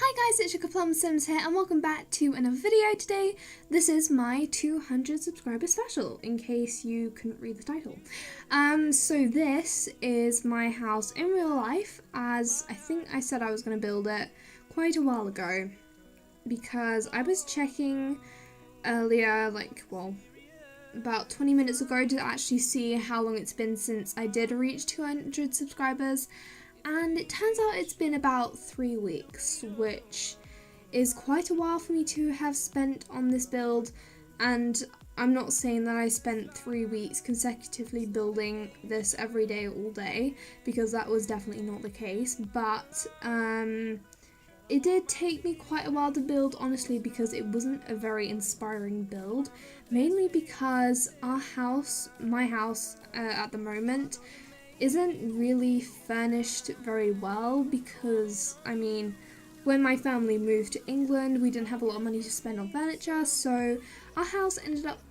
Hi guys, it's SugarPlumSimss here and welcome back to another video today. This is my 200 subscriber special, in case you couldn't read the title. So this is my house in real life, as I think I said I was going to build it quite a while ago, because I was checking earlier, about 20 minutes ago, to actually see how long it's been since I did reach 200 subscribers. And it turns out it's been about 3 weeks, which is quite a while for me to have spent on this build. And I'm not saying that I spent 3 weeks consecutively building this every day, all day, because that was definitely not the case. But it did take me quite a while to build, honestly, because it wasn't a very inspiring build. Mainly because my house at the moment, isn't really furnished very well, because when my family moved to England, we didn't have a lot of money to spend on furniture, so our house ended up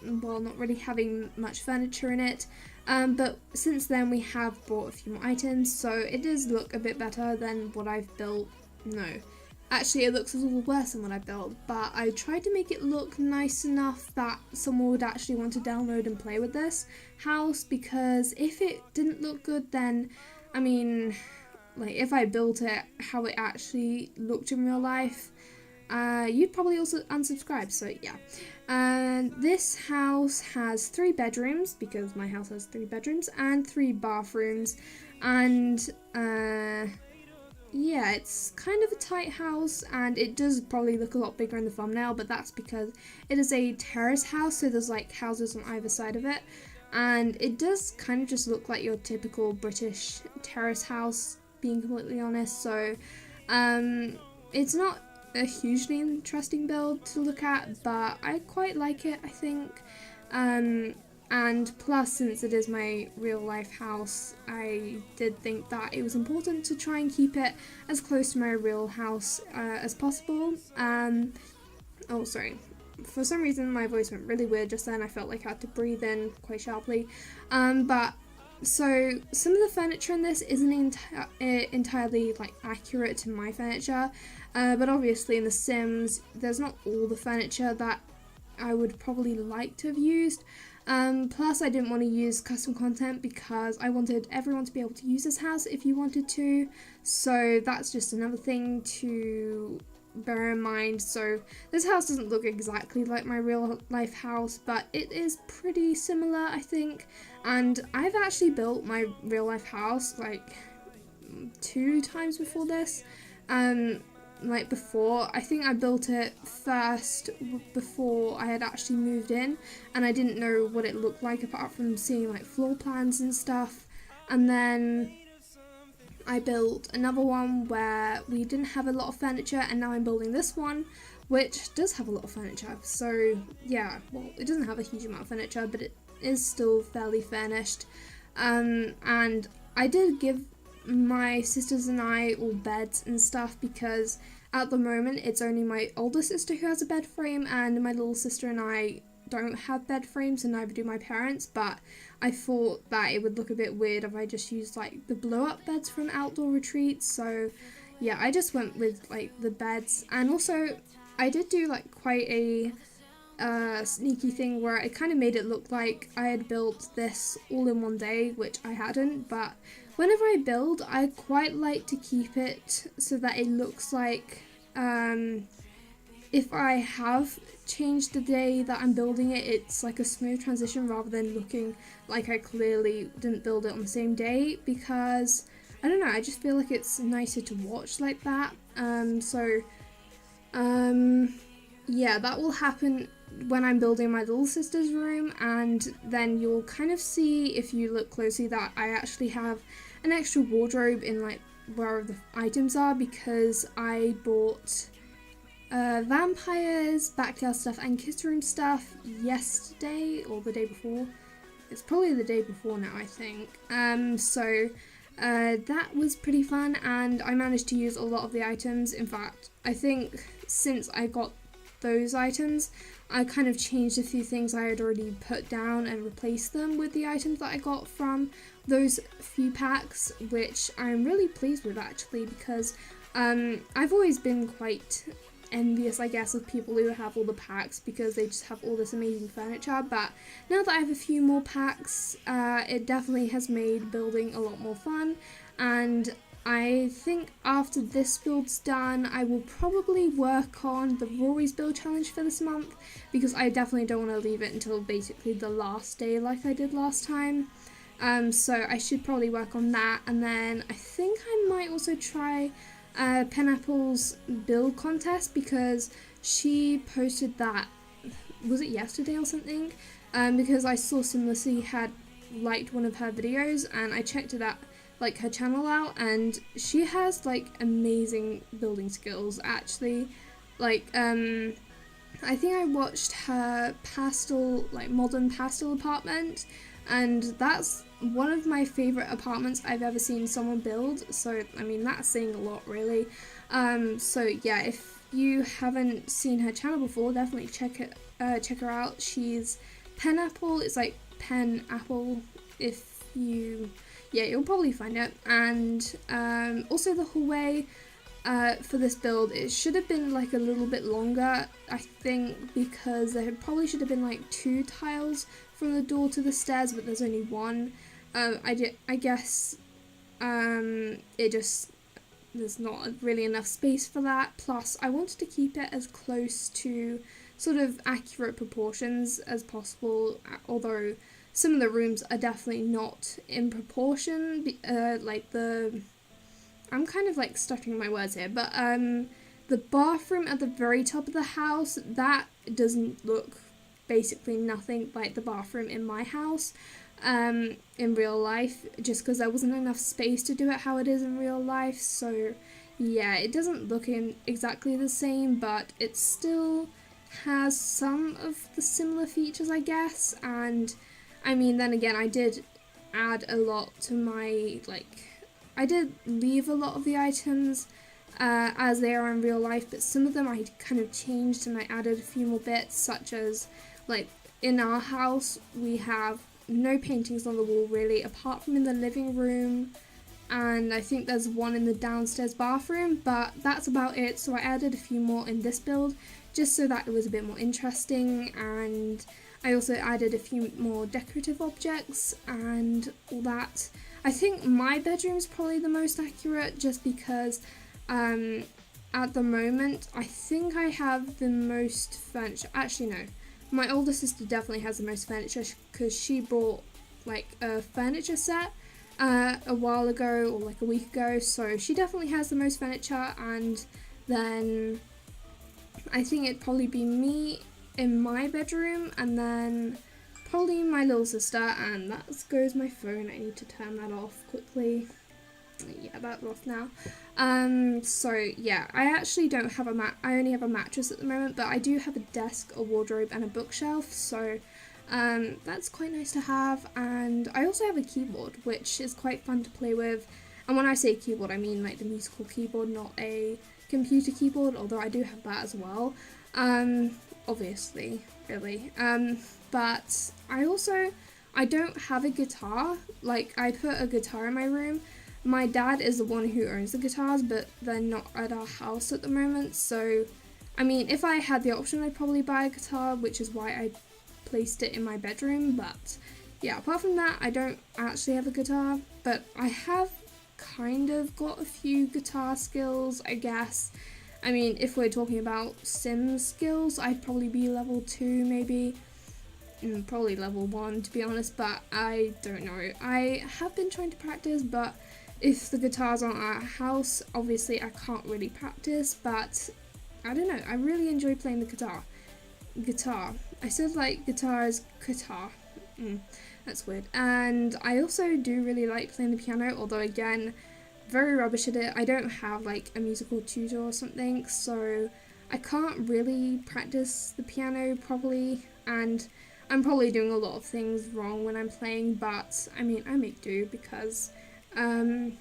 not really having much furniture in it, but since then we have bought a few more items, so it does look a bit better than what I've built. No, actually it looks a little worse than what I built, but I tried to make it look nice enough that someone would actually want to download and play with this house, because if it didn't look good, then if I built it how it actually looked in real life, you'd probably also unsubscribe, so yeah. This house has 3 bedrooms, because my house has 3 bedrooms, and 3 bathrooms, and yeah, it's kind of a tight house, and it does probably look a lot bigger in the thumbnail, but that's because it is a terrace house, so there's like houses on either side of it, and it does kind of just look like your typical British terrace house, being completely honest. So it's not a hugely interesting build to look at, but I quite like it, I think. And plus, since it is my real life house, I did think that it was important to try and keep it as close to my real house as possible. Oh, sorry. For some reason, my voice went really weird just then. I felt like I had to breathe in quite sharply. So some of the furniture in this isn't entirely accurate to my furniture, but obviously in The Sims, there's not all the furniture that I would probably like to have used. Plus, I didn't want to use custom content because I wanted everyone to be able to use this house if you wanted to, so that's just another thing to bear in mind. So this house doesn't look exactly like my real life house, but it is pretty similar, I think, and I've actually built my real life house 2 times before this. Before, I think I built it first before I had actually moved in, and I didn't know what it looked like apart from seeing floor plans and stuff. And then I built another one where we didn't have a lot of furniture, and now I'm building this one, which does have a lot of furniture. So yeah, well, it doesn't have a huge amount of furniture, but it is still fairly furnished. And I did give my sisters and I all beds and stuff, because at the moment it's only my older sister who has a bed frame, and my little sister and I don't have bed frames, and neither do my parents. But I thought that it would look a bit weird if I just used the blow up beds from outdoor retreats, so yeah, I just went with the beds. And also I did do quite a sneaky thing where I kind of made it look like I had built this all in one day, which I hadn't. But whenever I build, I quite like to keep it so that it looks like if I have changed the day that I'm building it, it's like a smooth transition rather than looking like I clearly didn't build it on the same day, because I don't know, I just feel like it's nicer to watch like that. Yeah, that will happen when I'm building my little sister's room, and then you'll kind of see, if you look closely, that I actually have an extra wardrobe in where the items are, because I bought vampires, backyard stuff, and kids room stuff yesterday, or the day before. It's probably the day before now, I think. That was pretty fun, and I managed to use a lot of the items. In fact, I think since I got those items, I kind of changed a few things I had already put down and replaced them with the items that I got from those few packs, which I'm really pleased with, actually, because I've always been quite envious, I guess, of people who have all the packs because they just have all this amazing furniture, but now that I have a few more packs, it definitely has made building a lot more fun, and I think after this build's done, I will probably work on the Rory's build challenge for this month, because I definitely don't want to leave it until basically the last day like I did last time. So I should probably work on that, and then I think I might also try Pineapple's build contest, because she posted that, was it yesterday or something? Because I saw Simlessy had liked one of her videos, and I checked it out, like her channel out, and she has like amazing building skills actually. Like I think I watched her pastel, like modern pastel apartment, and that's one of my favorite apartments I've ever seen someone build, so I mean that's saying a lot really. So yeah, if you haven't seen her channel before, definitely check her out. She's Pineapple, it's like Pen Apple, if you, yeah, you'll probably find it. And also the hallway for this build, it should have been like a little bit longer, I think, because there probably should have been like 2 tiles from the door to the stairs, but there's only 1. I guess it just, there's not really enough space for that. Plus, I wanted to keep it as close to sort of accurate proportions as possible, although some of the rooms are definitely not in proportion, like the, I'm kind of like stuttering my words here, but the bathroom at the very top of the house, that doesn't look basically nothing like the bathroom in my house in real life, just because there wasn't enough space to do it how it is in real life. So yeah, it doesn't look in exactly the same, but it still has some of the similar features, I guess. And I mean, then again, I did add a lot to my, like, I did leave a lot of the items as they are in real life, but some of them I kind of changed and I added a few more bits, such as, like, in our house we have no paintings on the wall really, apart from in the living room, and I think there's one in the downstairs bathroom, but that's about it. So I added a few more in this build just so that it was a bit more interesting, and I also added a few more decorative objects and all that. I think my bedroom's probably the most accurate, just because at the moment I think I have the most furniture. Actually no, my older sister definitely has the most furniture, because she bought like a furniture set a while ago, or like a week ago, so she definitely has the most furniture. And then I think it'd probably be me in my bedroom, and then probably my little sister, and that goes my phone. I need to turn that off quickly. Yeah, that's off now. So yeah, I actually don't have I only have a mattress at the moment, but I do have a desk, a wardrobe, and a bookshelf, so that's quite nice to have. And I also have a keyboard, which is quite fun to play with. And when I say keyboard, I mean like the musical keyboard, not a computer keyboard, although I do have that as well. Obviously, really. But I don't have a guitar. Like, I put a guitar in my room. My dad is the one who owns the guitars, but they're not at our house at the moment. So, I mean, if I had the option, I'd probably buy a guitar, which is why I placed it in my bedroom. But yeah, apart from that, I don't actually have a guitar, but I have kind of got a few guitar skills, I guess. I mean, if we're talking about Sims skills, I'd probably be level 2, maybe. Probably level 1, to be honest, but I don't know. I have been trying to practice, but if the guitars aren't at our house, obviously I can't really practice, but I don't know. I really enjoy playing the guitar. I said like guitar is guitar. That's weird. And I also do really like playing the piano, although again, very rubbish at it. I don't have like a musical tutor or something, so I can't really practice the piano properly, and I'm probably doing a lot of things wrong when I'm playing, but I mean, I make do, because I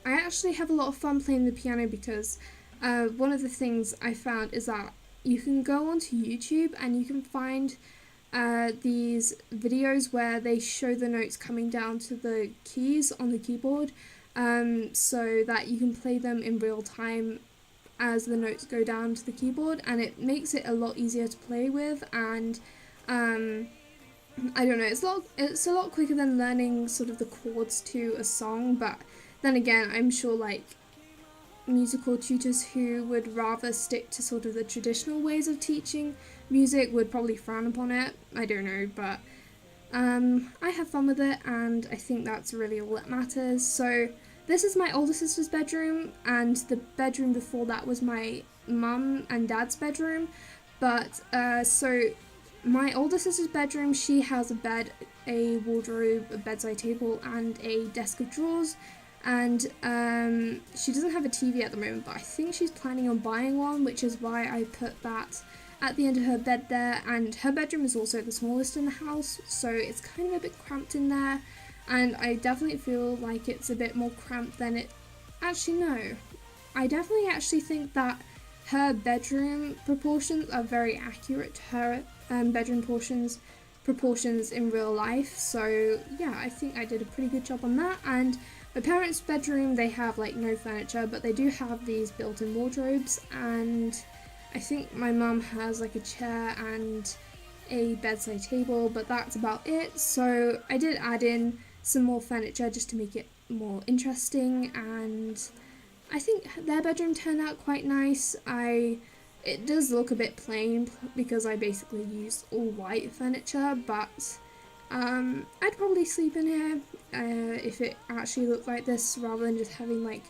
actually have a lot of fun playing the piano, because one of the things I found is that you can go onto YouTube and you can find these videos where they show the notes coming down to the keys on the keyboard, so that you can play them in real time as the notes go down to the keyboard, and it makes it a lot easier to play with. And I don't know, it's a lot quicker than learning sort of the chords to a song. But then again, I'm sure like musical tutors who would rather stick to sort of the traditional ways of teaching music would probably frown upon it. I don't know, but I have fun with it, and I think that's really all that matters. So this is my older sister's bedroom, and the bedroom before that was my mum and dad's bedroom. But so my older sister's bedroom, she has a bed, a wardrobe, a bedside table, and a desk of drawers. And she doesn't have a TV at the moment, but I think she's planning on buying one, which is why I put that at the end of her bed there. And her bedroom is also the smallest in the house, so it's kind of a bit cramped in there. And I definitely feel like it's a bit more cramped than it... Actually, no. I definitely actually think that her bedroom proportions are very accurate to her bedroom proportions in real life. So yeah, I think I did a pretty good job on that. And my parents' bedroom, they have like no furniture, but they do have these built-in wardrobes, and I think my mum has like a chair and a bedside table, but that's about it. So I did add in some more furniture just to make it more interesting, and I think their bedroom turned out quite nice. It does look a bit plain because I basically used all white furniture, but I'd probably sleep in here if it actually looked like this rather than just having like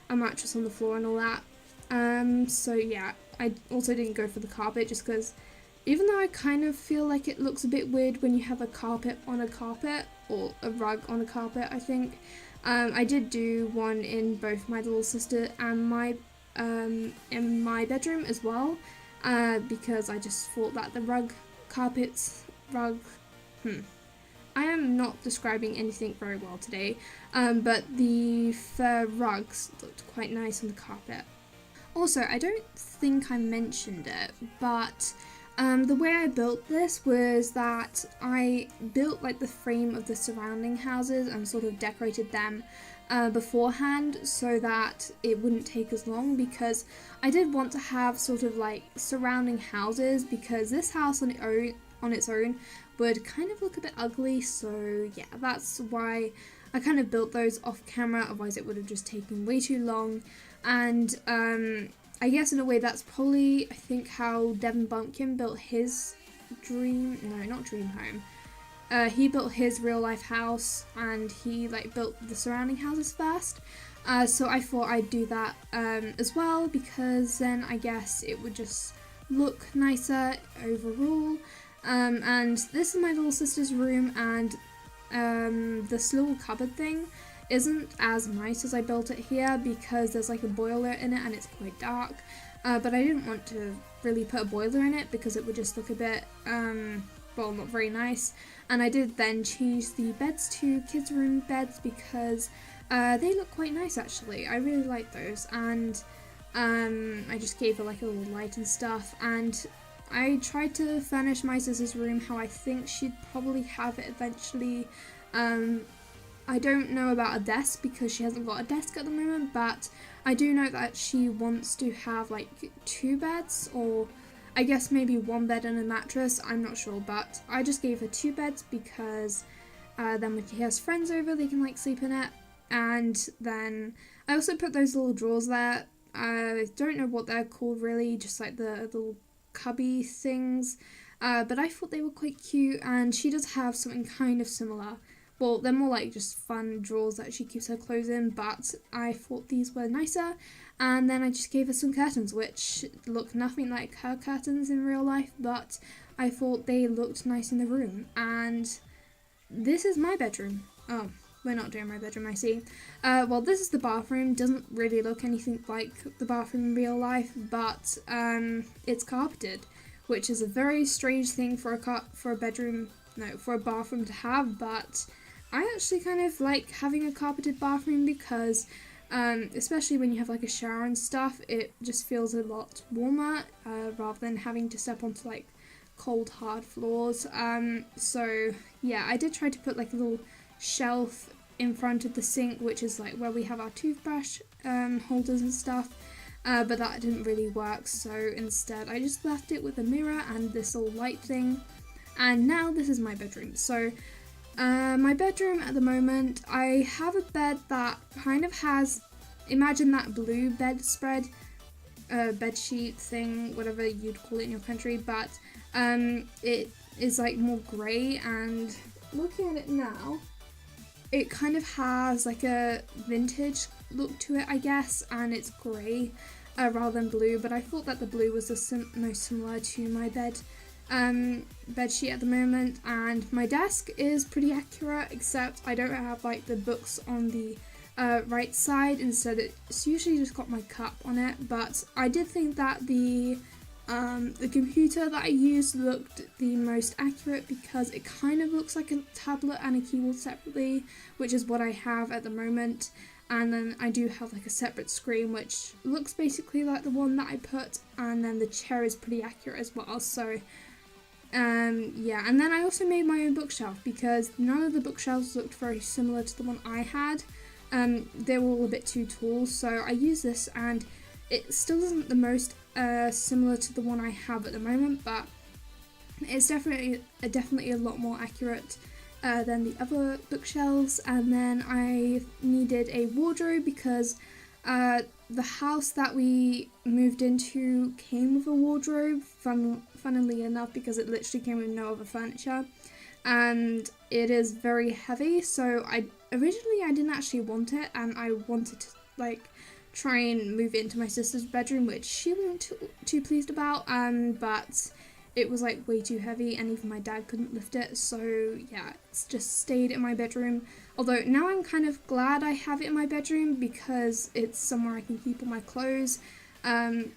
a mattress on the floor and all that. So yeah, I also didn't go for the carpet just because even though I kind of feel like it looks a bit weird when you have a carpet on a carpet, or a rug on a carpet, I think. I did do one in both my little sister and my in my bedroom as well, because I just thought that the I am not describing anything very well today, but the fur rugs looked quite nice on the carpet. Also, I don't think I mentioned it, but the way I built this was that I built like the frame of the surrounding houses and sort of decorated them beforehand so that it wouldn't take as long, because I did want to have sort of like surrounding houses, because this house on its own would kind of look a bit ugly. So yeah, that's why I kind of built those off camera, otherwise it would have just taken way too long. And I guess in a way that's probably, I think, how Devin Bumpkin built his dream home. He built his real life house, and he like built the surrounding houses first. So I thought I'd do that as well, because then I guess it would just look nicer overall. And this is my little sister's room, and this little cupboard thing isn't as nice as I built it here, because there's like a boiler in it and it's quite dark, but I didn't want to really put a boiler in it because it would just look a bit well, not very nice. And I did then change the beds to kids' room beds because they look quite nice actually. I really like those, and I just gave her like a little light and stuff. And I tried to furnish my sister's room how I think she'd probably have it eventually. I don't know about a desk because she hasn't got a desk at the moment, but I do know that she wants to have like 2 beds, or I guess maybe 1 bed and a mattress, I'm not sure, but I just gave her 2 beds because then when she has friends over they can like sleep in it. And then I also put those little drawers there. I don't know what they're called really, just like the little cubby things, but I thought they were quite cute, and she does have something kind of similar. Well, they're more like just fun drawers that she keeps her clothes in, but I thought these were nicer. And then I just gave her some curtains, which look nothing like her curtains in real life, but I thought they looked nice in the room. And this is my bedroom. Oh, we're not doing my bedroom, I see. Well, this is the bathroom. Doesn't really look anything like the bathroom in real life, but it's carpeted, which is a very strange thing for a bathroom to have, but I actually kind of like having a carpeted bathroom because especially when you have like a shower and stuff, it just feels a lot warmer rather than having to step onto like cold hard floors. So yeah, I did try to put like a little shelf in front of the sink, which is like where we have our toothbrush holders and stuff. But that didn't really work, so instead I just left it with a mirror and this little light thing. And now this is my bedroom. So my bedroom at the moment, I have a bed that kind of has, imagine that blue bedspread, bed sheet thing, whatever you'd call it in your country, but it is like more grey, and looking at it now, it kind of has like a vintage look to it, I guess, and it's grey rather than blue, but I thought that the blue was the most similar to my bed sheet at the moment. And my desk is pretty accurate, except I don't have like the books on the right side, instead it's usually just got my cup on it. But I did think that the computer that I used looked the most accurate, because it kind of looks like a tablet and a keyboard separately, which is what I have at the moment. And then I do have like a separate screen which looks basically like the one that I put, and then the chair is pretty accurate as well. So yeah, and then I also made my own bookshelf, because none of the bookshelves looked very similar to the one I had. They were all a bit too tall, so I used this, and it still isn't the most similar to the one I have at the moment, but it's definitely a lot more accurate than the other bookshelves. And then I needed a wardrobe, because the house that we moved into came with a wardrobe, funnily enough, because it literally came with no other furniture, and it is very heavy. So originally I didn't actually want it, and I wanted to like try and move it into my sister's bedroom, which she wasn't too pleased about, but it was like way too heavy, and even my dad couldn't lift it. So yeah, it's just stayed in my bedroom. Although now I'm kind of glad I have it in my bedroom, because it's somewhere I can keep all my clothes, and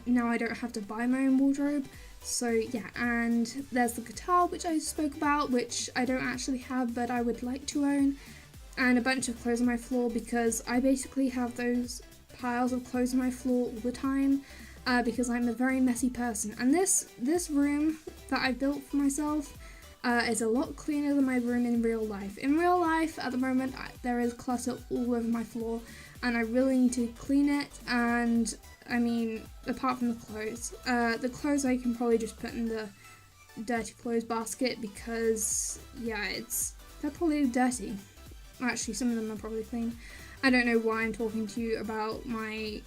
now I don't have to buy my own wardrobe. So yeah, and there's the guitar which I spoke about, which I don't actually have but I would like to own, and a bunch of clothes on my floor, because I basically have those piles of clothes on my floor all the time, because I'm a very messy person. And this room that I built for myself is a lot cleaner than my room in real life. In real life, at the moment, there is clutter all over my floor, and I really need to clean it. And I mean, apart from the clothes I can probably just put in the dirty clothes basket, because yeah, they're probably dirty. Actually, some of them are probably clean. I don't know why I'm talking to you about my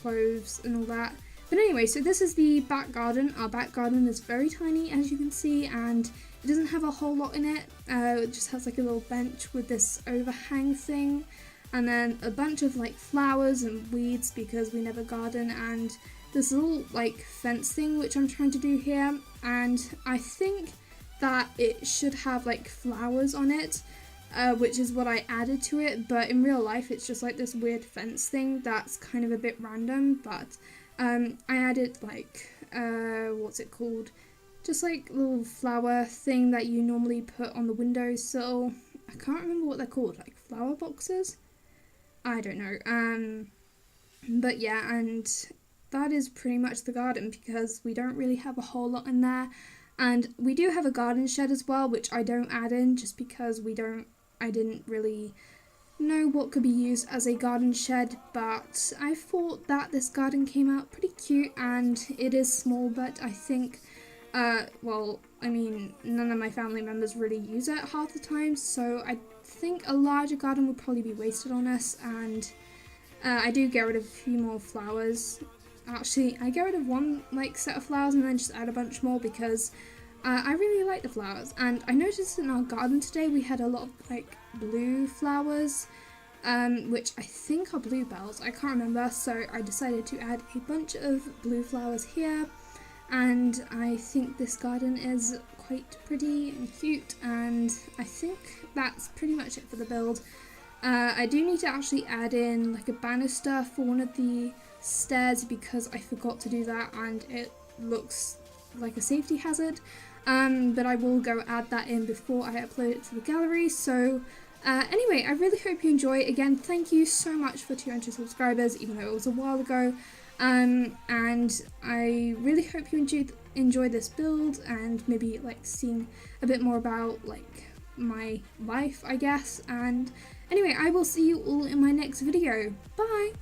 clothes and all that. But anyway, so this is the back garden. Our back garden is very tiny, as you can see, and it doesn't have a whole lot in it. It just has like a little bench with this overhang thing, and then a bunch of like flowers and weeds, because we never garden, and this little like fence thing which I'm trying to do here. And I think that it should have like flowers on it, which is what I added to it, but in real life it's just like this weird fence thing that's kind of a bit random. But I added like, what's it called? Just like a little flower thing that you normally put on the windowsill. I can't remember what they're called, like flower boxes? I don't know. But yeah, and that is pretty much the garden, because we don't really have a whole lot in there. And we do have a garden shed as well, which I don't add in just because I didn't really know what could be used as a garden shed, but I thought that this garden came out pretty cute, and it is small, but I think, well, I mean, none of my family members really use it half the time, so I think a larger garden would probably be wasted on us. And I do get rid of a few more flowers. Actually, I get rid of one like set of flowers and then just add a bunch more, because I really like the flowers. And I noticed in our garden today we had a lot of like blue flowers, which I think are bluebells, I can't remember, so I decided to add a bunch of blue flowers here. And I think this garden is quite pretty and cute, and I think that's pretty much it for the build. I do need to actually add in like a banister for one of the stairs, because I forgot to do that and it looks like a safety hazard, but I will go add that in before I upload it to the gallery. So anyway, I really hope you enjoy. Again, thank you so much for 200 subscribers, even though it was a while ago, and I really hope you enjoy this build, and maybe like seeing a bit more about like my life, I guess. And anyway, I will see you all in my next video. Bye!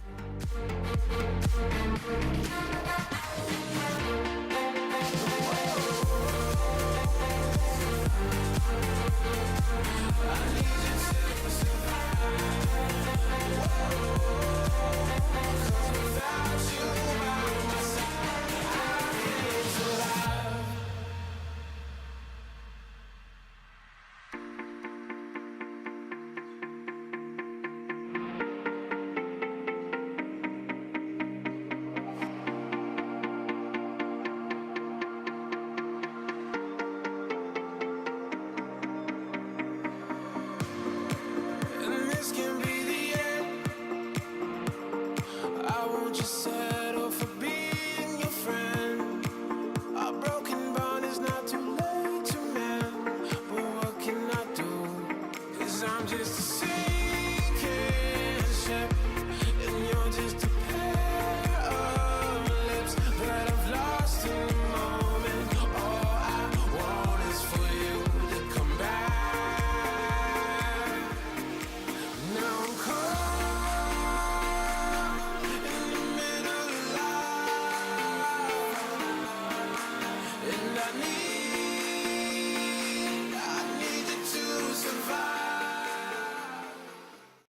Just settle for being your friend. A broken bond is not too late to mend. But what can I do? 'Cause I'm just a sinking ship, and you're just a pair of lips that I've lost in the moment. All I want is for you to come back. Now I'm caught and I need